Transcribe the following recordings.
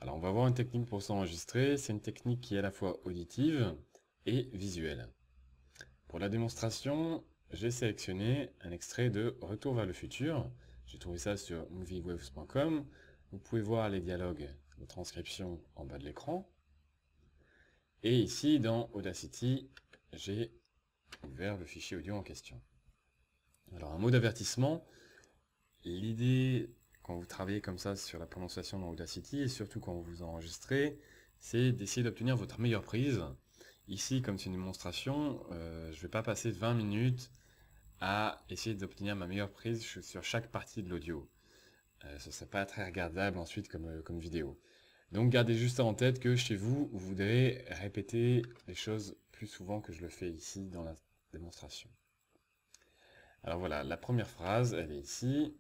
Alors on va voir une technique pour s'enregistrer. C'est une technique qui est à la fois auditive et visuelle. Pour la démonstration, j'ai sélectionné un extrait de Retour vers le futur. J'ai trouvé ça sur moviewaves.com. Vous pouvez voir les dialogues de transcription en bas de l'écran. Et ici, dans Audacity, j'ai ouvert le fichier audio en question. Alors un mot d'avertissement, l'idée quand vous travaillez comme ça sur la prononciation dans Audacity, et surtout quand vous enregistrez, c'est d'essayer d'obtenir votre meilleure prise. Ici, comme c'est une démonstration, je ne vais pas passer 20 minutes à essayer d'obtenir ma meilleure prise sur chaque partie de l'audio. Ce ne serait pas très regardable ensuite comme vidéo. Donc gardez juste ça en tête que chez vous, vous voudrez répéter les choses plus souvent que je le fais ici dans la démonstration. Alors voilà, la première phrase, elle est ici.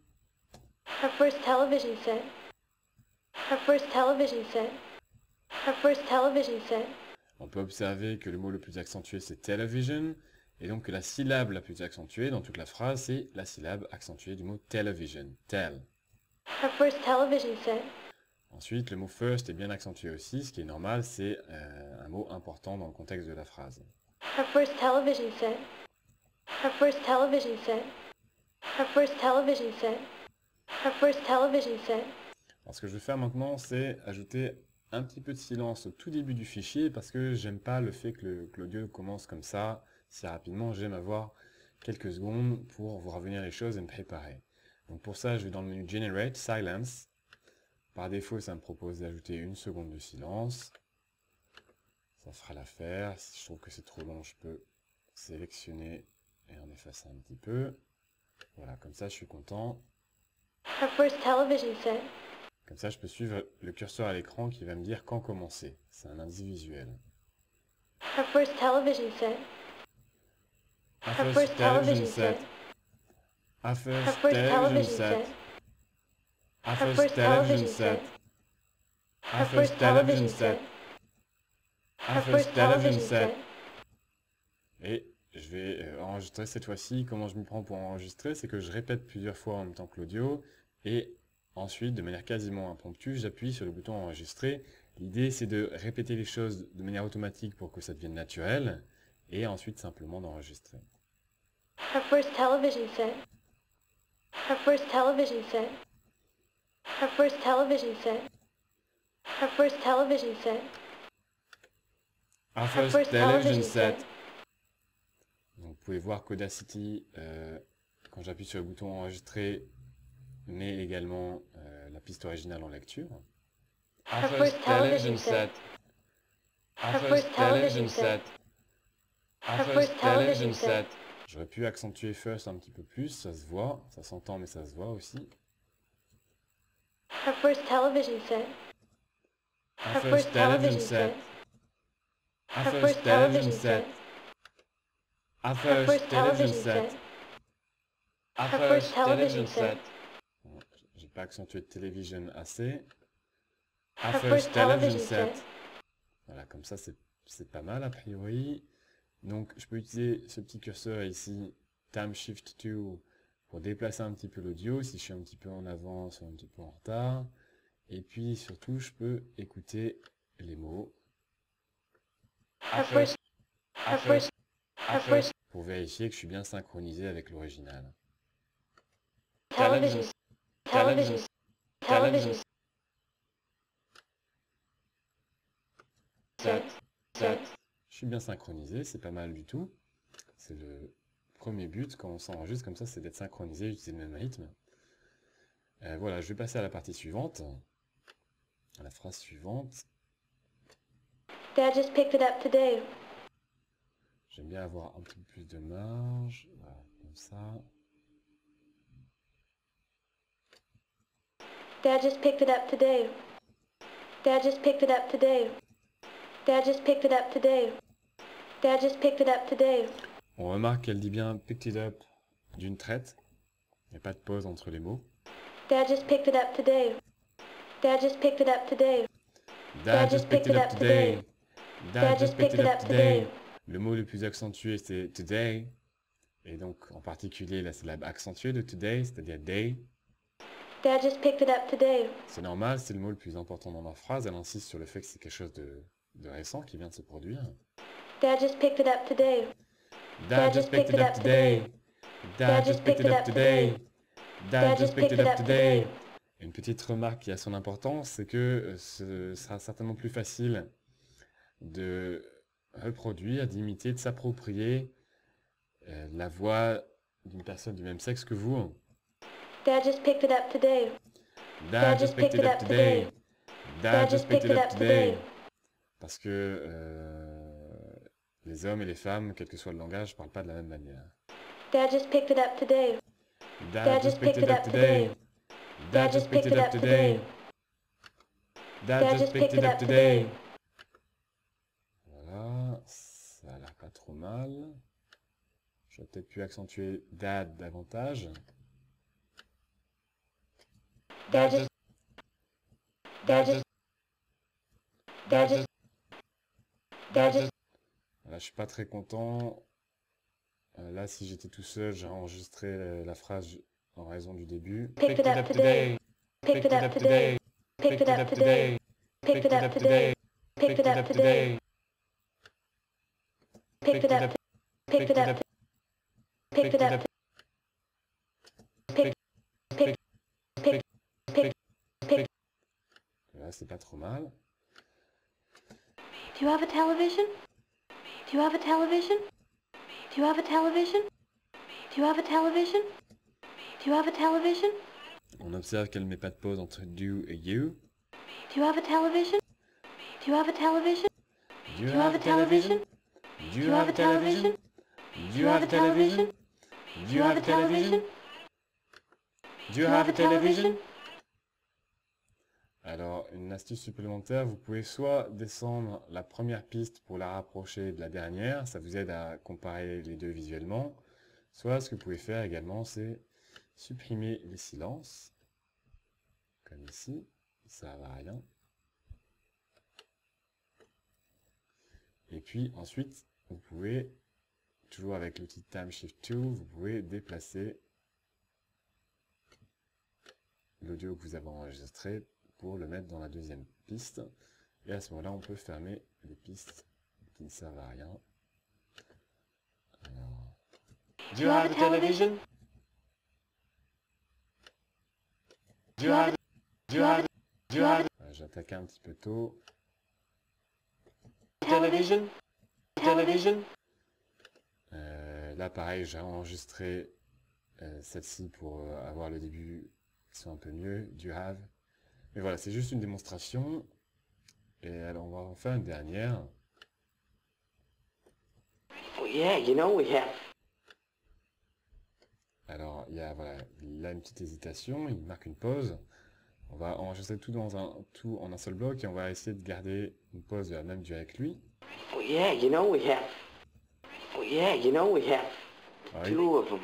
Her first television set. Her first television set. Her first television set. On peut observer que le mot le plus accentué c'est television, et donc que la syllabe la plus accentuée dans toute la phrase c'est la syllabe accentuée du mot television, tel. Her first television set. Ensuite, le mot first est bien accentué aussi, ce qui est normal, c'est un mot important dans le contexte de la phrase. Her first television set. Her first television set. Her first television set. Her first television set. Alors, ce que je vais faire maintenant, c'est ajouter un petit peu de silence au tout début du fichier parce que j'aime pas le fait que l'audio commence comme ça, si rapidement. J'aime avoir quelques secondes pour voir revenir les choses et me préparer. Donc pour ça, je vais dans le menu Generate, Silence. Par défaut, ça me propose d'ajouter 1 seconde de silence. Ça fera l'affaire. Si je trouve que c'est trop long, je peux sélectionner et en effacer un petit peu. Voilà, comme ça, je suis content. Her first television set. Comme ça, je peux suivre le curseur à l'écran qui va me dire quand commencer. C'est un indice visuel. Her first television set. Her first television set. Her Her first first television television set. set. Her Her first first television television set. set. Her Her first first television television set. set. Her Her first first television television set. set. Et je vais enregistrer cette fois-ci. Comment je m'y prends pour enregistrer? C'est que je répète plusieurs fois en même temps que l'audio. Et ensuite, de manière quasiment impromptue, j'appuie sur le bouton enregistrer. L'idée, c'est de répéter les choses de manière automatique pour que ça devienne naturel. Et ensuite, simplement d'enregistrer. Her first television set. Her first television set. Her first television set. Her first television set. Her Her first first television television set. set. Donc, vous pouvez voir qu'Audacity, quand j'appuie sur le bouton enregistrer, met également la piste originale en lecture. Her first television set. Her first television set. Her first television set. J'aurais pu accentuer first un petit peu plus, ça se voit, ça s'entend mais ça se voit aussi. Her first television set. Her first television set. Her first television set. Her Her first first television television set. set. Her Her first first television television set. set. Bon, j'ai pas accentué television assez. Her Her first first television television set. set. Voilà, comme ça c'est pas mal a priori. Donc je peux utiliser ce petit curseur ici, Time Shift 2, pour déplacer un petit peu l'audio si je suis un petit peu en avance ou un petit peu en retard. Et puis surtout, je peux écouter les mots Her first. Her first. Her first pour vérifier que je suis bien synchronisé avec l'original. television. Television. Television set. Set. Je suis bien synchronisé, c'est pas mal du tout. C'est le premier but quand on s'enregistre comme ça, c'est d'être synchronisé, d'utiliser le même rythme. Voilà, je vais passer à la partie suivante, à la phrase suivante. Dad just picked it up today. J'aime bien avoir un petit peu plus de marge, voilà, comme ça. Dad just picked it up today. Dad just picked it up today. Dad just picked it up today. Dad just picked it up today. On remarque qu'elle dit bien picked it up d'une traite. Il n'y a pas de pause entre les mots. Dad just picked it up today. Dad just picked it up today. Dad just picked it up today. Dad just picked it up today. Le mot le plus accentué c'est today. Et donc en particulier la syllabe accentuée de today, c'est-à-dire day. Dad just picked it up today. C'est normal, c'est le mot le plus important dans leur phrase. Elle insiste sur le fait que c'est quelque chose de récent qui vient de se produire. Dad just picked it up today. Dad just picked it up today. Dad just picked it up today. Dad just picked it up today. Une petite remarque qui a son importance, c'est que ce sera certainement plus facile de reproduire, d'imiter, de s'approprier la voix d'une personne du même sexe que vous. Dad just picked it up today. Dad just picked it up today. Dad just picked it up today. Parce que les hommes et les femmes, quel que soit le langage, ne parlent pas de la même manière. Dad just picked it up today. Dad just picked it up today. Dad just picked it up today. Dad just picked it up today. Voilà, ça a l'air pas trop mal. J'aurais peut-être pu accentuer dad davantage. Dad just Voilà, je suis pas très content. Là, si j'étais tout seul, j'aurais enregistré la phrase en raison du début. picked it up today. Picked it up today. Picked it up today. Picked it up today. Picked it up today. Picked it up. Picked it up. Picked it up. Là, c'est pas trop mal. Do you have a television? Do you have a television? Do you have a television? Do you have a television? Do you have a television? On observe qu'elle ne met pas de pause entre do et you. Do you have a television? Do you have a television? Do you have a television? Do you have a television? Do you have a television? Do you have a television? Do you have a television? Alors, une astuce supplémentaire, vous pouvez soit descendre la première piste pour la rapprocher de la dernière, ça vous aide à comparer les deux visuellement, soit ce que vous pouvez faire également, c'est supprimer les silences, comme ici, ça ne va rien. Et puis ensuite, vous pouvez, toujours avec l'outil Time Shift Tool, vous pouvez déplacer l'audio que vous avez enregistré pour le mettre dans la deuxième piste. Et à ce moment-là, on peut fermer les pistes qui ne servent à rien. Alors, do you have a television? J'attaque un petit peu tôt. Television? Television? Là, pareil, j'ai enregistré celle-ci pour avoir le début qui soit un peu mieux. Do you have? Mais voilà, c'est juste une démonstration. Et alors, on va en faire une dernière. Oh yeah, you know we have. Alors, il y a voilà, là une petite hésitation, il marque une pause. On va enregistrer tout en un seul bloc et on va essayer de garder une pause de la même durée que lui. Oh yeah, you know we have. Oh yeah, you know we have. Alors, Two of them.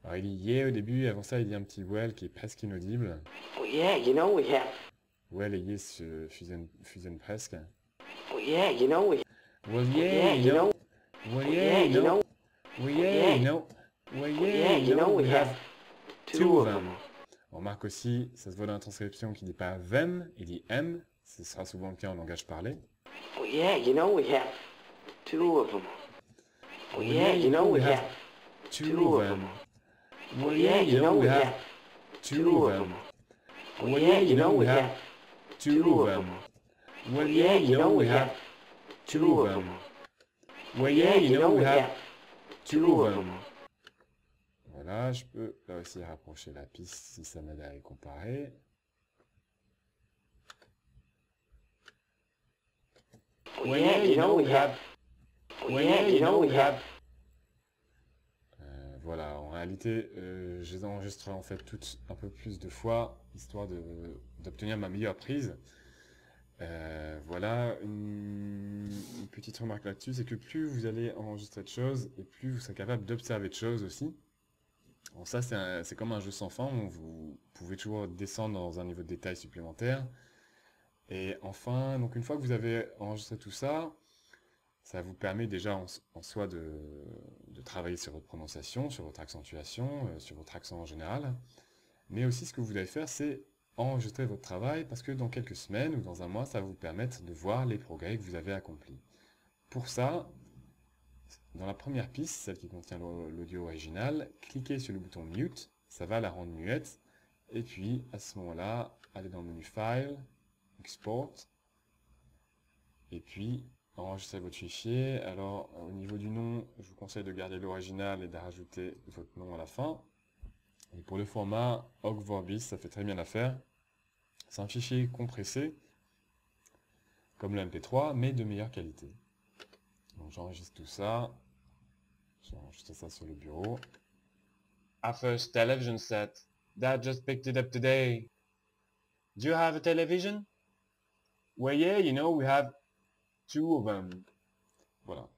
alors, il dit yeah au début, et avant ça, il dit un petit well qui est presque inaudible. Oh yeah, you know we have. Well et yeah se fusionnent presque. Oh yeah, you know we. Well Oh yeah, yeah, you know. Well Oh yeah, yeah, you know. Well yeah, you know. Well Oh yeah, you know we have. two of them. On remarque aussi, ça se voit dans la transcription, qu'il dit pas them, il dit m. Ce sera souvent le cas en langage parlé. Oh yeah, you know we have. Two of them. Oh yeah, you know we have. two of them. Well yeah, you know we have two of them. Oh yeah, you know we have. two of them. Well yeah, you know we have two of them. Well yeah, you know we have two of them. Voilà, je peux là aussi rapprocher la piste si ça m'aide à les comparer. Oh yeah, you know we have. Oh yeah, you know we have. Voilà, en réalité, je les enregistrerai en fait toutes un peu plus de fois, histoire d'obtenir ma meilleure prise. Voilà, une petite remarque là-dessus, c'est que plus vous allez enregistrer de choses, et plus vous serez capable d'observer de choses aussi. Bon, ça, c'est comme un jeu sans fin, où vous pouvez toujours descendre dans un niveau de détail supplémentaire. Et enfin, donc une fois que vous avez enregistré tout ça, ça vous permet déjà en soi de travailler sur votre prononciation, sur votre accentuation, sur votre accent en général. Mais aussi, ce que vous devez faire, c'est enregistrer votre travail, parce que dans quelques semaines ou dans un mois, ça va vous permettre de voir les progrès que vous avez accomplis. Pour ça, dans la première piste, celle qui contient l'audio original, cliquez sur le bouton Mute, ça va la rendre muette, et puis à ce moment-là, allez dans le menu File, Export, et puis enregistrez votre fichier. Alors au niveau du nom, je vous conseille de garder l'original et de rajouter votre nom à la fin. Et pour le format Ogg Vorbis, ça fait très bien l'affaire. C'est un fichier compressé, comme le MP3, mais de meilleure qualité. Donc j'enregistre tout ça. J'enregistre ça sur le bureau. Our first television set. Dad just picked it up today. Do you have a television? Well, yeah, you know, we have 2 of them. Voilà.